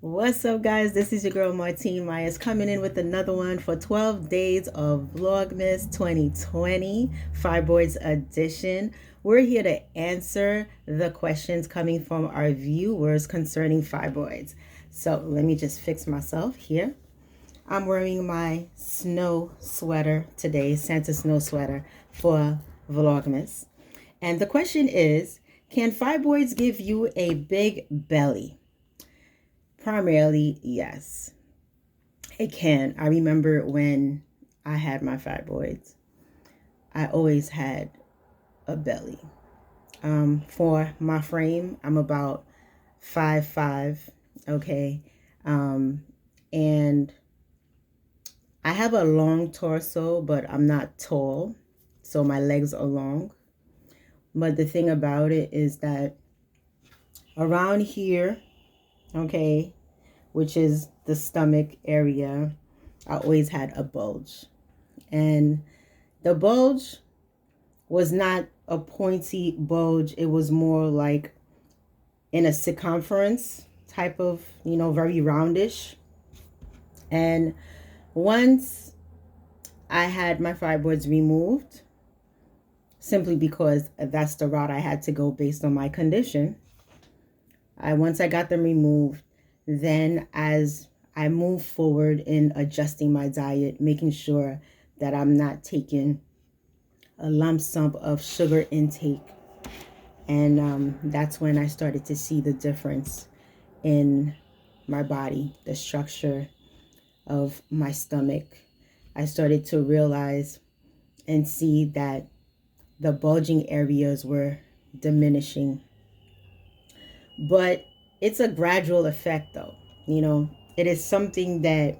What's up, guys? This is your girl Martine Myers coming in with another one for 12 days of Vlogmas 2020 Fibroids edition. We're here to answer the questions coming from our viewers concerning fibroids. So let me just fix myself here. I'm wearing my snow sweater today, Santa snow sweater for Vlogmas. And the question is, can fibroids give you a big belly? Primarily, yes, it can. I remember when I had my fibroids, I always had a belly. For my frame, I'm about 5'5", okay? And I have a long torso, but I'm not tall, so my legs are long. But the thing about it is that around here, okay, which is the stomach area, I always had a bulge. And the bulge was not a pointy bulge. It was more like in a circumference type of, very roundish. And once I had my fibroids removed, simply because that's the route I had to go based on my condition, once I got them removed, then as I move forward in adjusting my diet, making sure that I'm not taking a lump sum of sugar intake. And that's when I started to see the difference in my body, the structure of my stomach. I started to realize and see that the bulging areas were diminishing. But it's a gradual effect, though. It is something that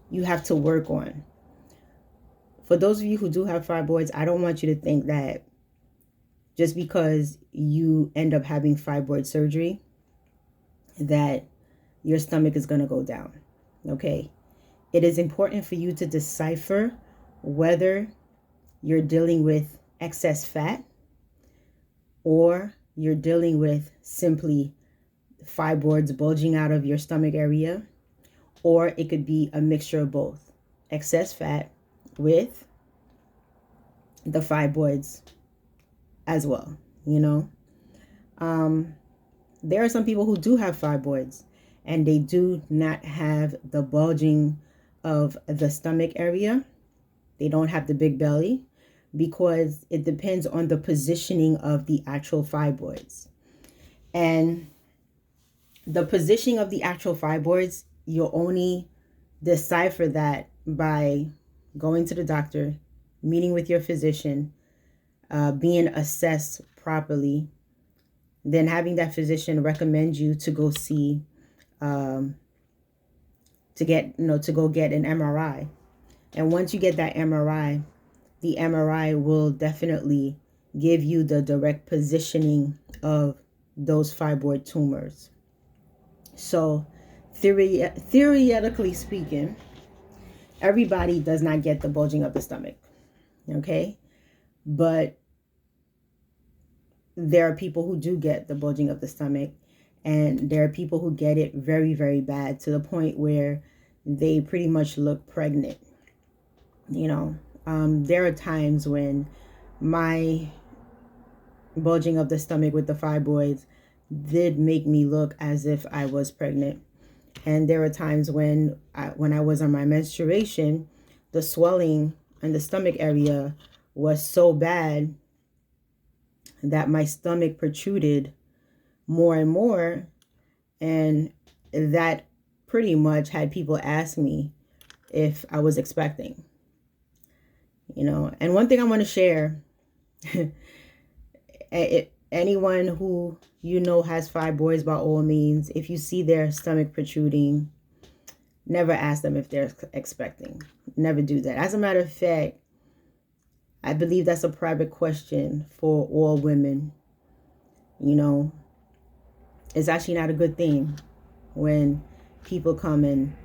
you have to work on. For those of you who do have fibroids, I don't want you to think that just because you end up having fibroid surgery, that your stomach is going to go down. Okay? It is important for you to decipher whether you're dealing with excess fat or you're dealing with simply fibroids bulging out of your stomach area, or it could be a mixture of both, excess fat with the fibroids as well. There are some people who do have fibroids and they do not have the bulging of the stomach area. They don't have the big belly because it depends on the positioning of the actual fibroids. And the positioning of the actual fibroids, you'll only decipher that by going to the doctor, meeting with your physician, being assessed properly, then having that physician recommend you to go see, to go get an MRI. And once you get that MRI, the MRI will definitely give you the direct positioning of those fibroid tumors. So theoretically speaking, everybody does not get the bulging of the stomach, okay? But there are people who do get the bulging of the stomach, and there are people who get it very, very bad to the point where they pretty much look pregnant. There are times when my bulging of the stomach with the fibroids did make me look as if I was pregnant. And there were times when I was on my menstruation, the swelling in the stomach area was so bad that my stomach protruded more and more. And that pretty much had people ask me if I was expecting. And one thing I want to share, anyone who has fibroids, by all means, if you see their stomach protruding, never ask them if they're expecting. Never do that. As a matter of fact, I believe that's a private question for all women. It's actually not a good thing when people come and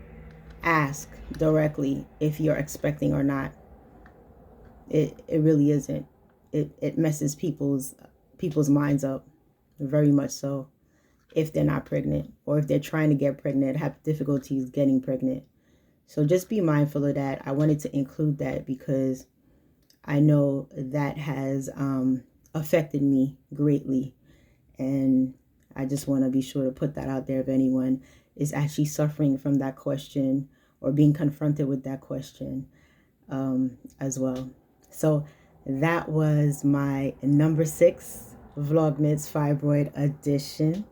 ask directly if you're expecting or not. It really isn't. It messes people's minds up, very much so. if they're not pregnant, or if they're trying to get pregnant, have difficulties getting pregnant. So just be mindful of that. I wanted to include that because I know that has affected me greatly. And I just want to be sure to put that out there if anyone is actually suffering from that question or being confronted with that question as well. So that was my number 6 Vlogmas Fibroid edition.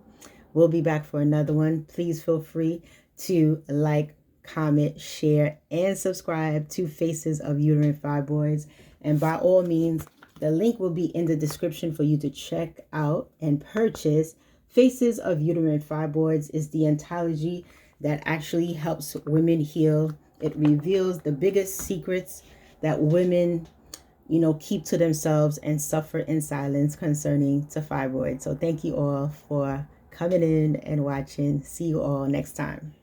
We'll be back for another one. Please feel free to like, comment, share, and subscribe to Faces of Uterine Fibroids. And by all means, the link will be in the description for you to check out and purchase. Faces of Uterine Fibroids is the anthology that actually helps women heal. It reveals the biggest secrets that women, keep to themselves and suffer in silence concerning to fibroids. So thank you all for coming in and watching. See you all next time.